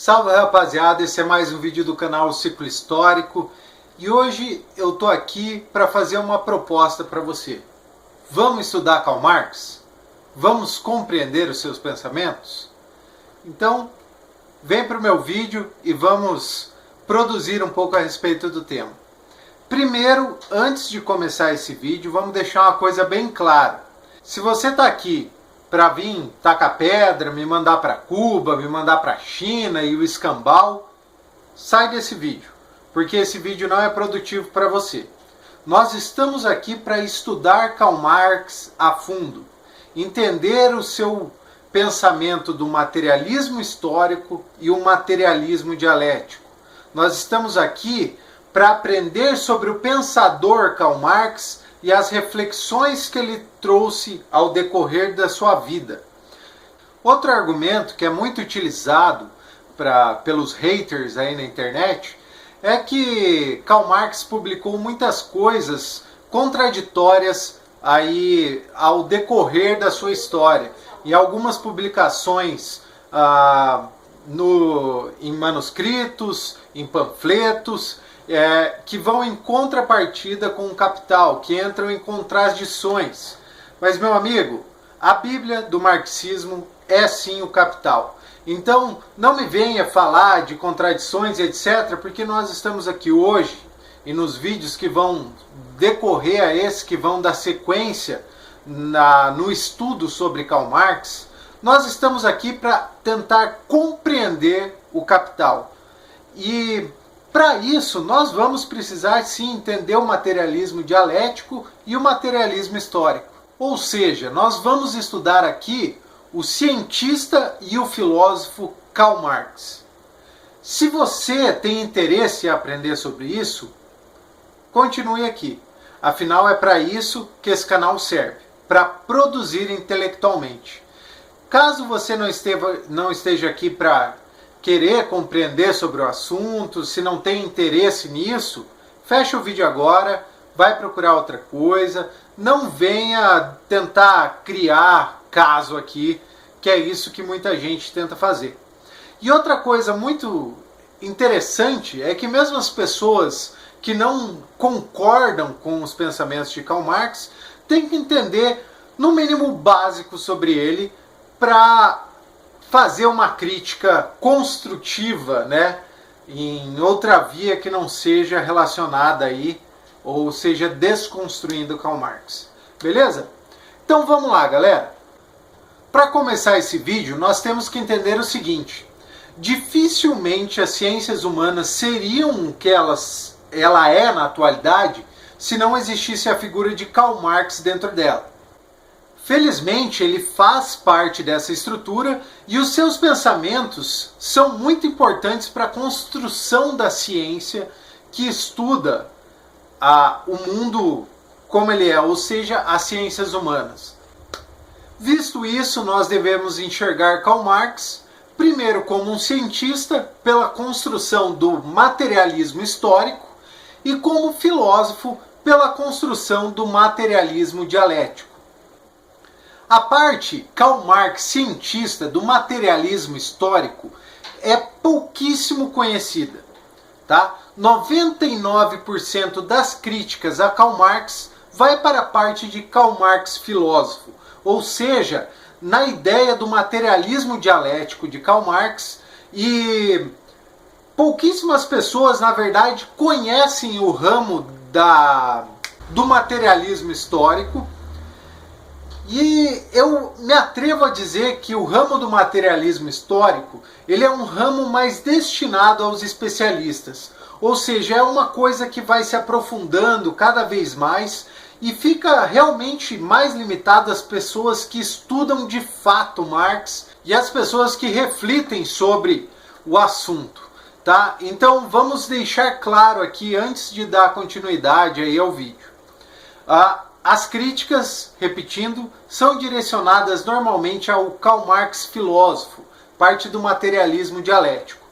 Salve rapaziada, esse é mais um vídeo do canal Ciclo Histórico e hoje eu tô aqui para fazer uma proposta para você. Vamos estudar Karl Marx? Vamos compreender os seus pensamentos? Então, vem para o meu vídeo e vamos produzir um pouco a respeito do tema. Primeiro, antes de começar esse vídeo, vamos deixar uma coisa bem clara. Se você está aqui para vir tacar pedra, me mandar para Cuba, me mandar para a China e o escambau, sai desse vídeo, porque esse vídeo não é produtivo para você. Nós estamos aqui para estudar Karl Marx a fundo, entender o seu pensamento do materialismo histórico e o materialismo dialético. Nós estamos aqui para aprender sobre o pensador Karl Marx e as reflexões que ele trouxe ao decorrer da sua vida. Outro argumento que é muito utilizado pelos haters aí na internet é que Karl Marx publicou muitas coisas contraditórias aí ao decorrer da sua história. E algumas publicações em manuscritos, em panfletos, que vão em contrapartida com o capital, que entram em contradições. Mas, meu amigo, a Bíblia do marxismo é sim o capital. Então, não me venha falar de contradições, etc., porque nós estamos aqui hoje, e nos vídeos que vão decorrer a esse, que vão dar sequência no estudo sobre Karl Marx, nós estamos aqui para tentar compreender o capital. E para isso, nós vamos precisar sim entender o materialismo dialético e o materialismo histórico. Ou seja, nós vamos estudar aqui o cientista e o filósofo Karl Marx. Se você tem interesse em aprender sobre isso, continue aqui. Afinal, é para isso que esse canal serve, para produzir intelectualmente. Caso você não esteja aqui para querer compreender sobre o assunto, se não tem interesse nisso, fecha o vídeo agora, vai procurar outra coisa, não venha tentar criar caso aqui, que é isso que muita gente tenta fazer. E outra coisa muito interessante é que mesmo as pessoas que não concordam com os pensamentos de Karl Marx têm que entender, no mínimo básico, sobre ele, para fazer uma crítica construtiva, né, em outra via que não seja relacionada aí, ou seja, desconstruindo Karl Marx. Beleza? Então vamos lá, galera. Para começar esse vídeo, nós temos que entender o seguinte: dificilmente as ciências humanas seriam o que ela é na atualidade se não existisse a figura de Karl Marx dentro dela. Felizmente, ele faz parte dessa estrutura e os seus pensamentos são muito importantes para a construção da ciência que estuda o mundo como ele é, ou seja, as ciências humanas. Visto isso, nós devemos enxergar Karl Marx primeiro como um cientista pela construção do materialismo histórico e como filósofo pela construção do materialismo dialético. A parte Karl Marx cientista do materialismo histórico é pouquíssimo conhecida. Tá? 99% das críticas a Karl Marx vai para a parte de Karl Marx filósofo, ou seja, na ideia do materialismo dialético de Karl Marx, e pouquíssimas pessoas, na verdade, conhecem o ramo do materialismo histórico. E eu me atrevo a dizer que o ramo do materialismo histórico, ele é um ramo mais destinado aos especialistas. Ou seja, é uma coisa que vai se aprofundando cada vez mais e fica realmente mais limitado às pessoas que estudam de fato Marx e às pessoas que refletem sobre o assunto. Tá? Então vamos deixar claro aqui, antes de dar continuidade aí ao vídeo. As críticas, repetindo, são direcionadas normalmente ao Karl Marx filósofo, parte do materialismo dialético.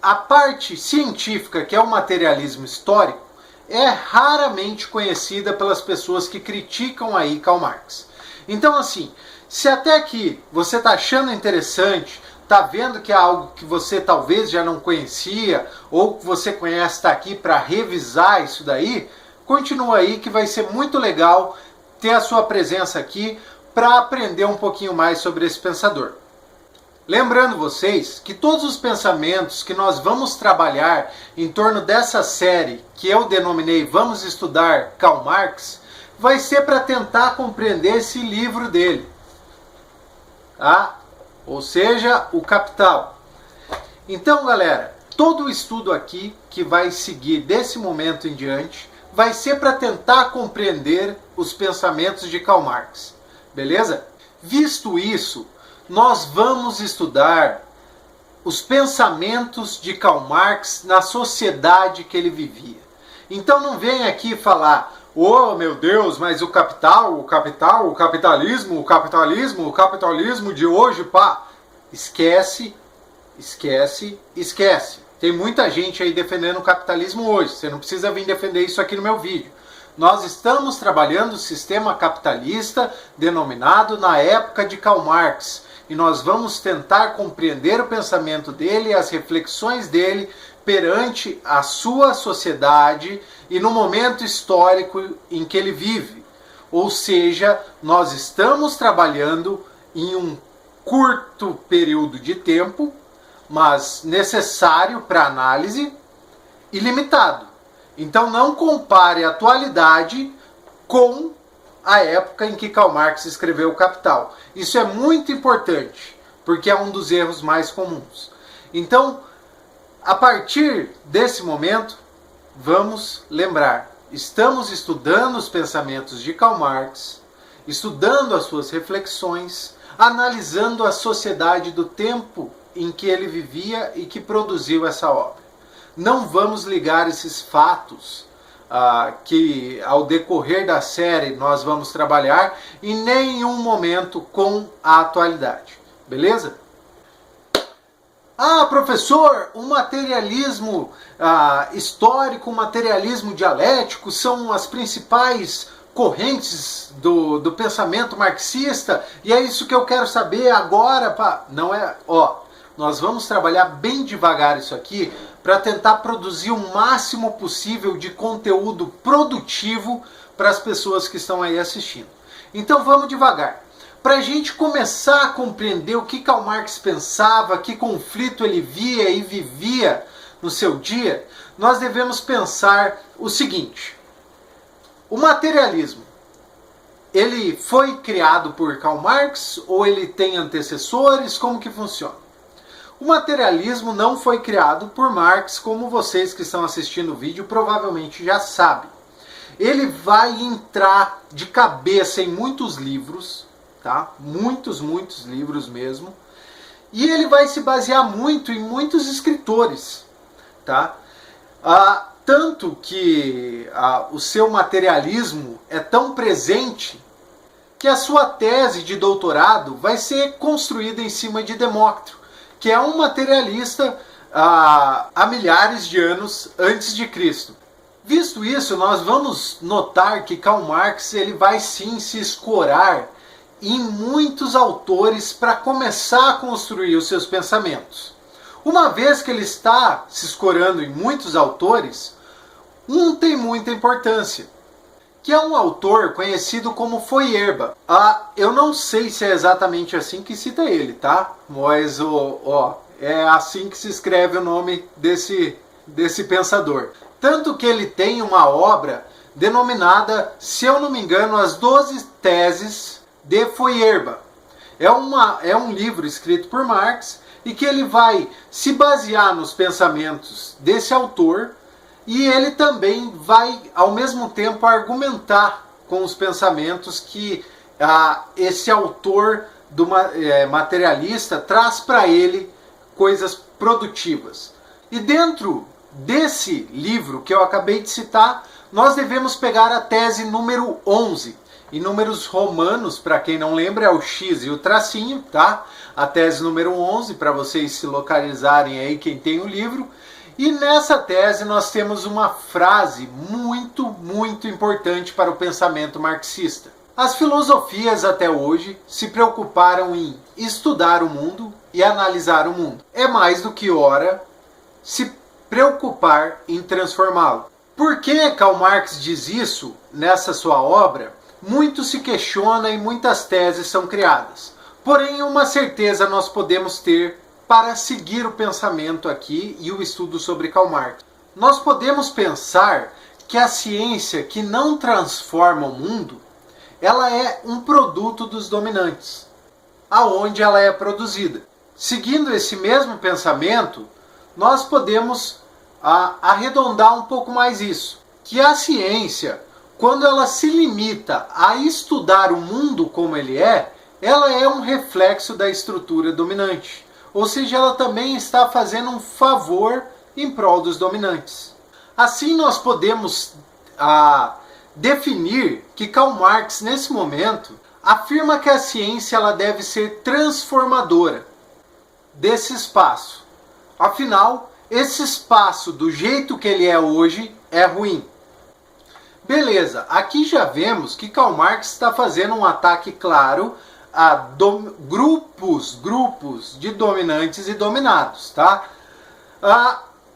A parte científica, que é o materialismo histórico, é raramente conhecida pelas pessoas que criticam aí Karl Marx. Então, assim, se até aqui você está achando interessante, Tá vendo que é algo que você talvez já não conhecia, ou que você conhece, está aqui para revisar isso daí? Continua aí que vai ser muito legal ter a sua presença aqui para aprender um pouquinho mais sobre esse pensador. Lembrando vocês que todos os pensamentos que nós vamos trabalhar em torno dessa série que eu denominei Vamos Estudar Karl Marx, vai ser para tentar compreender esse livro dele, tá? Ou seja, o Capital. Então, galera, todo o estudo aqui que vai seguir desse momento em diante vai ser para tentar compreender os pensamentos de Karl Marx, beleza? Visto isso, nós vamos estudar os pensamentos de Karl Marx na sociedade que ele vivia. Então não vem aqui falar, oh meu Deus, mas o capital, o capitalismo de hoje, pá. Esquece. Tem muita gente aí defendendo o capitalismo hoje, você não precisa vir defender isso aqui no meu vídeo. Nós estamos trabalhando o sistema capitalista denominado na época de Karl Marx. E nós vamos tentar compreender o pensamento dele e as reflexões dele perante a sua sociedade e no momento histórico em que ele vive. Ou seja, nós estamos trabalhando em um curto período de tempo, mas necessário para análise e limitado. Então não compare a atualidade com a época em que Karl Marx escreveu o Capital. Isso é muito importante, porque é um dos erros mais comuns. Então, a partir desse momento, vamos lembrar, estamos estudando os pensamentos de Karl Marx, estudando as suas reflexões, analisando a sociedade do tempo em que ele vivia e que produziu essa obra. Não vamos ligar esses fatos que ao decorrer da série nós vamos trabalhar em nenhum momento com a atualidade, beleza? Ah, professor, o materialismo histórico, o materialismo dialético são as principais correntes do pensamento marxista e é isso que eu quero saber agora. Não é, nós vamos trabalhar bem devagar isso aqui para tentar produzir o máximo possível de conteúdo produtivo para as pessoas que estão aí assistindo. Então vamos devagar. Para a gente começar a compreender o que Karl Marx pensava, que conflito ele via e vivia no seu dia, nós devemos pensar o seguinte. O materialismo, ele foi criado por Karl Marx ou ele tem antecessores? Como que funciona? O materialismo não foi criado por Marx, como vocês que estão assistindo o vídeo provavelmente já sabem. Ele vai entrar de cabeça em muitos livros, tá? Muitos livros mesmo. E ele vai se basear muito em muitos escritores, tá? Tanto que o seu materialismo é tão presente que a sua tese de doutorado vai ser construída em cima de Demócrito, que é um materialista há milhares de anos antes de Cristo. Visto isso, nós vamos notar que Karl Marx ele vai sim se escorar em muitos autores para começar a construir os seus pensamentos. Uma vez que ele está se escorando em muitos autores, um tem muita importância, que é um autor conhecido como Feuerbach. Eu não sei se é exatamente assim que cita ele, tá? Mas é assim que se escreve o nome desse pensador. Tanto que ele tem uma obra denominada, se eu não me engano, As 12 Teses de Feuerbach. É um livro escrito por Marx e que ele vai se basear nos pensamentos desse autor. E ele também vai, ao mesmo tempo, argumentar com os pensamentos que esse autor materialista traz para ele coisas produtivas. E dentro desse livro que eu acabei de citar, nós devemos pegar a tese número 11. Em números romanos, para quem não lembra, é o X e o tracinho, tá? A tese número 11, para vocês se localizarem aí, quem tem o livro. E nessa tese nós temos uma frase muito importante para o pensamento marxista. As filosofias até hoje se preocuparam em estudar o mundo e analisar o mundo. É mais do que hora se preocupar em transformá-lo. Por que Karl Marx diz isso nessa sua obra? Muito se questiona e muitas teses são criadas. Porém, uma certeza nós podemos ter para seguir o pensamento aqui e o estudo sobre Karl Marx. Nós podemos pensar que a ciência que não transforma o mundo, ela é um produto dos dominantes, aonde ela é produzida. Seguindo esse mesmo pensamento, nós podemos arredondar um pouco mais isso, que a ciência, quando ela se limita a estudar o mundo como ele é, ela é um reflexo da estrutura dominante. Ou seja, ela também está fazendo um favor em prol dos dominantes. Assim nós podemos definir que Karl Marx, nesse momento, afirma que a ciência ela deve ser transformadora desse espaço. Afinal, esse espaço, do jeito que ele é hoje, é ruim. Beleza, aqui já vemos que Karl Marx está fazendo um ataque claro a grupos de dominantes e dominados, tá?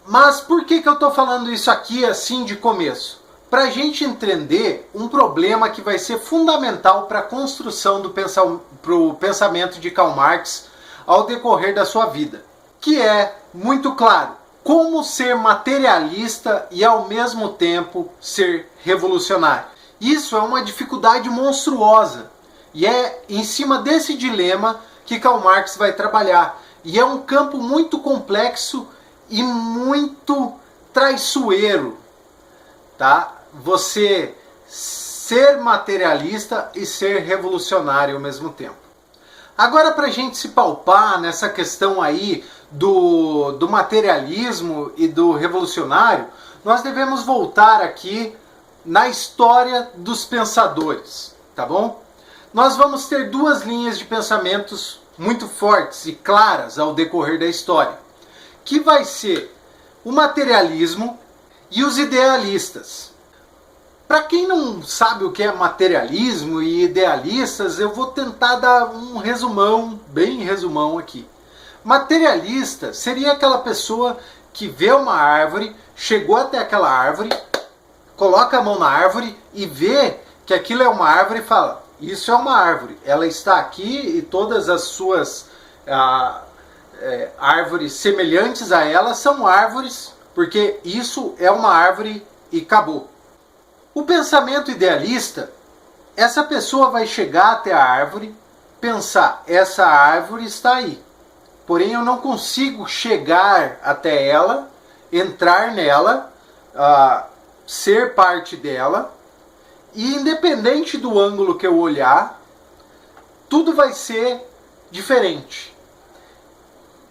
Mas por que eu estou falando isso aqui assim de começo? Para a gente entender um problema que vai ser fundamental para a construção do pensamento de Karl Marx ao decorrer da sua vida, que é muito claro: como ser materialista e ao mesmo tempo ser revolucionário. Isso é uma dificuldade monstruosa e é em cima desse dilema que Karl Marx vai trabalhar. E é um campo muito complexo e muito traiçoeiro, tá? Você ser materialista e ser revolucionário ao mesmo tempo. Agora, para a gente se palpar nessa questão aí do materialismo e do revolucionário, nós devemos voltar aqui na história dos pensadores, tá bom? Nós vamos ter duas linhas de pensamentos muito fortes e claras ao decorrer da história, que vai ser o materialismo e os idealistas. Para quem não sabe o que é materialismo e idealistas, eu vou tentar dar um resumão, bem resumão aqui. Materialista seria aquela pessoa que vê uma árvore, chegou até aquela árvore, coloca a mão na árvore e vê que aquilo é uma árvore e fala: isso é uma árvore, ela está aqui e todas as suas árvores semelhantes a ela são árvores, porque isso é uma árvore e acabou. O pensamento idealista, essa pessoa vai chegar até a árvore, pensar: essa árvore está aí, porém eu não consigo chegar até ela, entrar nela, ser parte dela, e independente do ângulo que eu olhar, tudo vai ser diferente.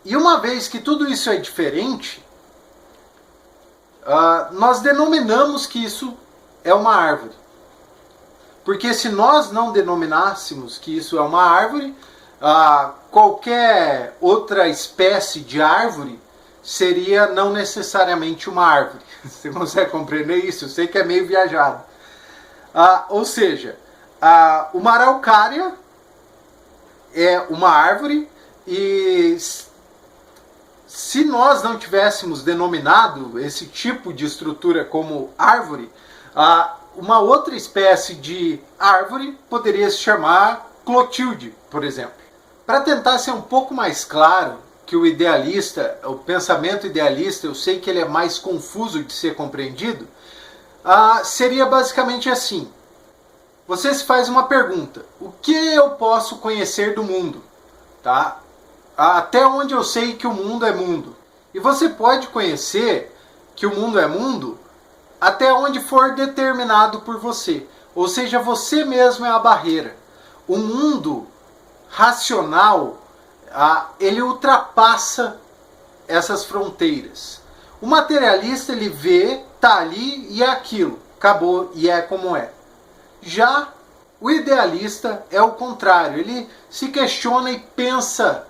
E uma vez que tudo isso é diferente, nós denominamos que isso é uma árvore. Porque se nós não denominássemos que isso é uma árvore, qualquer outra espécie de árvore seria não necessariamente uma árvore. Você consegue compreender isso? Eu sei que é meio viajado. Ou seja, uma araucária é uma árvore, e se nós não tivéssemos denominado esse tipo de estrutura como árvore, uma outra espécie de árvore poderia se chamar Clotilde, por exemplo. Para tentar ser um pouco mais claro que o idealista, o pensamento idealista, eu sei que ele é mais confuso de ser compreendido, seria basicamente assim. Você se faz uma pergunta: o que eu posso conhecer do mundo? Tá? Até onde eu sei que o mundo é mundo? E você pode conhecer que o mundo é mundo até onde for determinado por você. Ou seja, você mesmo é a barreira. O mundo racional, ele ultrapassa essas fronteiras. O materialista, ele vê, tá ali e é aquilo, acabou e é como é. Já o idealista é o contrário, ele se questiona e pensa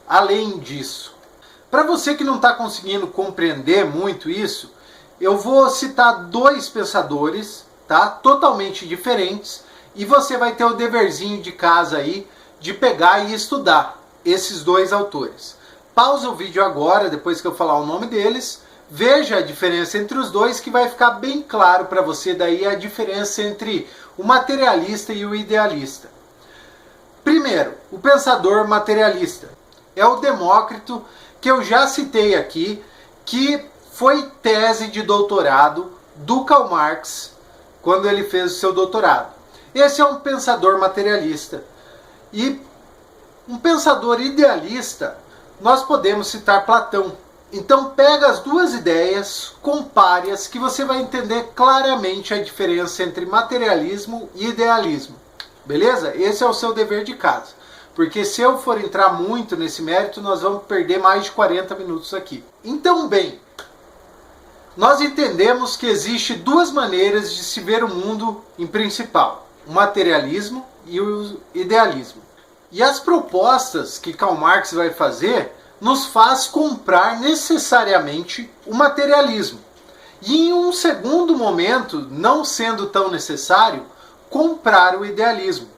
além disso. Para você que não está conseguindo compreender muito isso, eu vou citar dois pensadores, tá? Totalmente diferentes, e você vai ter o deverzinho de casa aí de pegar e estudar, esses dois autores. Pausa o vídeo agora, depois que eu falar o nome deles, veja a diferença entre os dois, que vai ficar bem claro para você daí a diferença entre o materialista e o idealista. Primeiro, o pensador materialista é o Demócrito, que eu já citei aqui, que foi tese de doutorado do Karl Marx quando ele fez o seu doutorado. Esse é um pensador materialista. E um pensador idealista, nós podemos citar Platão. Então pega as duas ideias, compare-as, que você vai entender claramente a diferença entre materialismo e idealismo. Beleza? Esse é o seu dever de casa. Porque se eu for entrar muito nesse mérito, nós vamos perder mais de 40 minutos aqui. Então, bem, nós entendemos que existe duas maneiras de se ver o mundo em principal: o materialismo e o idealismo. E as propostas que Karl Marx vai fazer nos faz comprar necessariamente o materialismo. E em um segundo momento, não sendo tão necessário, comprar o idealismo.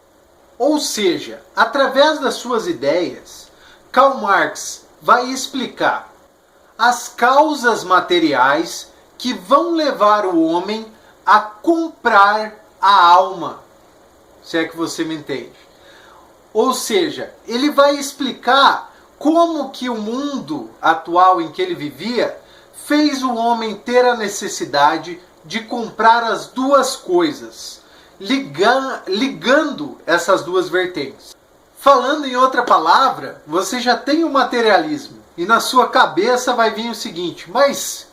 Ou seja, através das suas ideias, Karl Marx vai explicar as causas materiais que vão levar o homem a comprar a alma, se é que você me entende. Ou seja, ele vai explicar como que o mundo atual em que ele vivia fez o homem ter a necessidade de comprar as duas coisas, ligando essas duas vertentes. Falando em outra palavra, você já tem o materialismo e na sua cabeça vai vir o seguinte: mas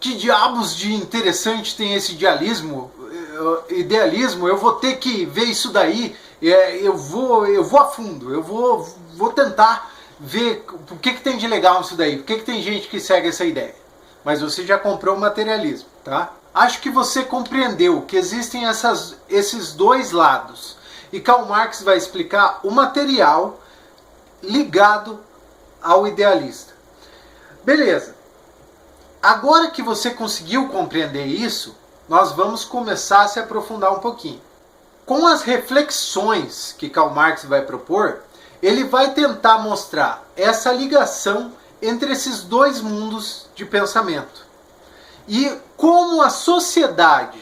que diabos de interessante tem esse idealismo? Eu vou ter que ver isso daí, eu vou a fundo, eu vou tentar ver o que tem de legal nisso daí, por que tem gente que segue essa ideia. Mas você já comprou o materialismo, tá? Acho que você compreendeu que existem esses dois lados. E Karl Marx vai explicar o material ligado ao idealista. Beleza. Agora que você conseguiu compreender isso, nós vamos começar a se aprofundar um pouquinho. Com as reflexões que Karl Marx vai propor, ele vai tentar mostrar essa ligação entre esses dois mundos de pensamento. E como a sociedade,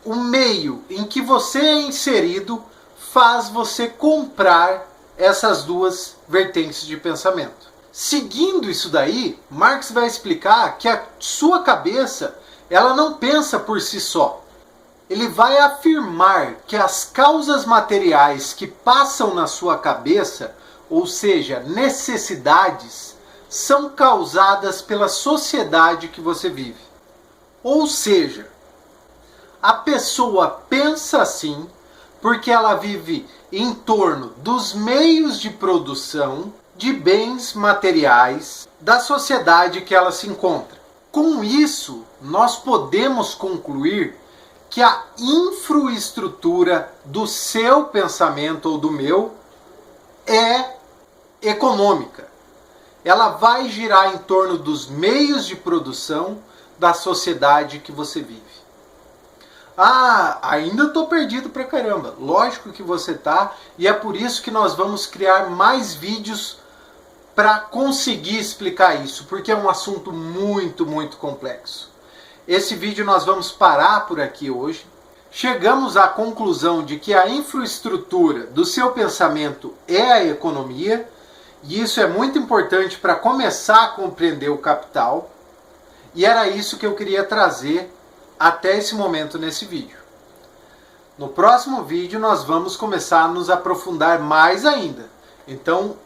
o meio em que você é inserido, faz você comprar essas duas vertentes de pensamento. Seguindo isso daí, Marx vai explicar que a sua cabeça, ela não pensa por si só. Ele vai afirmar que as causas materiais que passam na sua cabeça, ou seja, necessidades, são causadas pela sociedade que você vive. Ou seja, a pessoa pensa assim porque ela vive em torno dos meios de produção de bens materiais da sociedade que ela se encontra. Com isso, nós podemos concluir que a infraestrutura do seu pensamento ou do meu é econômica. Ela vai girar em torno dos meios de produção da sociedade que você vive. Ah, ainda estou perdido pra caramba. Lógico que você tá, e é por isso que nós vamos criar mais vídeos para conseguir explicar isso, porque é um assunto muito, muito complexo. Esse vídeo nós vamos parar por aqui hoje. Chegamos à conclusão de que a infraestrutura do seu pensamento é a economia, e isso é muito importante para começar a compreender o capital, e era isso que eu queria trazer até esse momento nesse vídeo. No próximo vídeo nós vamos começar a nos aprofundar mais ainda, então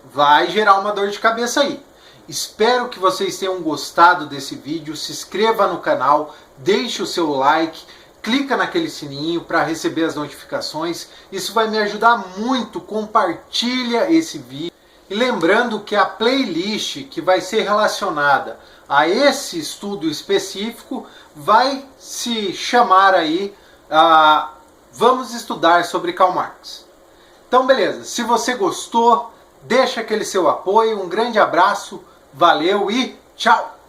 vai gerar uma dor de cabeça aí. Espero que vocês tenham gostado desse vídeo, se inscreva no canal, deixe o seu like, clica naquele sininho para receber as notificações, isso vai me ajudar muito, compartilha esse vídeo. E lembrando que a playlist que vai ser relacionada a esse estudo específico vai se chamar aí Vamos Estudar sobre Karl Marx. Então beleza, se você gostou, deixa aquele seu apoio, um grande abraço, valeu e tchau!